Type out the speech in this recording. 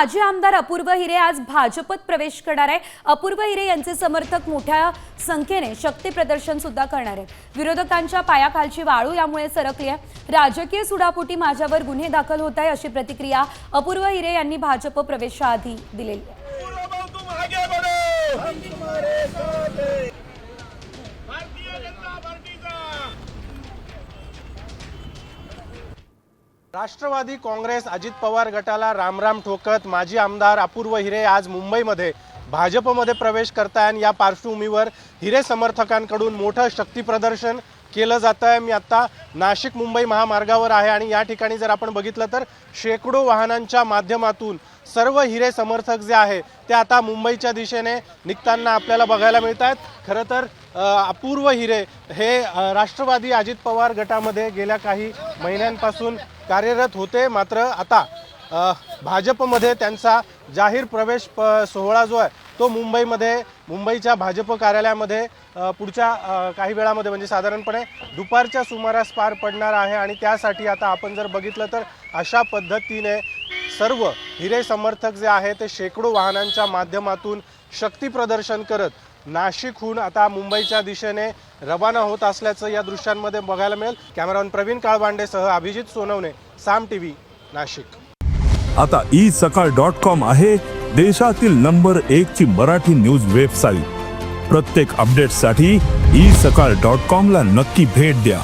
माजी आमदार अपूर्व हिरे आज भाजपत प्रवेश करणार आहे। अपूर्व हिरे यांचे समर्थक मोठ्या संख्येने शक्ती प्रदर्शन सुद्धा करणार आहेत। विरोधकांच्या पायाखालची वाळू यामुळे सरकली आहे। राजकीय सुडापोटी माझ्यावर गुन्हे दाखल होत आहे अशी प्रतिक्रिया अपूर्व हिरे यांनी भाजप प्रवेशाआधी दिलेली आहे। राष्ट्रवादी काँग्रेस अजित पवार गटाला रामराम ठोकत माजी आमदार अपूर्व हिरे आज मुंबईमध्ये भाजपमध्ये प्रवेश करताय आणि या पार्श्वभूमीवर हिरे समर्थकांकडून मोठं शक्ती प्रदर्शन केलं जात आहे। मी आता नाशिक मुंबई महामार्गावर आहे आणि या ठिकाणी जर आपण बघितलं तर शेकडो वाहनांच्या माध्यमातून सर्व हिरे समर्थक जे आहे ते आता मुंबईच्या दिशेने निघताना आपल्याला बघायला मिळत आहेत। खरं तर अपूर्व हिरे हे राष्ट्रवादी अजित पवार गटामध्ये गेल्या काही महिन्यांपासून कार्यरत होते, मात्र आता भाजपमध्ये त्यांचा जाहीर प्रवेश सोहळा जो आहे तो मुंबईच्या भाजप कार्यालयामध्ये पुढच्या काही वेळामध्ये म्हणजे साधारणपणे दुपारच्या सुमारास पार पडणार आहे। आणि त्यासाठी आता आपण जर बघितलं तर अशा पद्धतीने सर्व हिरे समर्थक जे आहे ते शेकडो वाहनांच्या माध्यमातून शक्ती प्रदर्शन करत नाशिकहून आता मुंबईच्या दिशेने रवाना होत असल्याचं या दृश्यांमध्ये बघायला मिळेल। कॅमेरामॅन प्रवीण काळबांडेसह अभिजित सोनवणे, साम टीव्ही, नाशिक। आता isakal.com आहे देशातील नंबर 1 ची मराठी न्यूज वेबसाईट। प्रत्येक अपडेटसाठी isakal.com ला नक्की भेट द्या।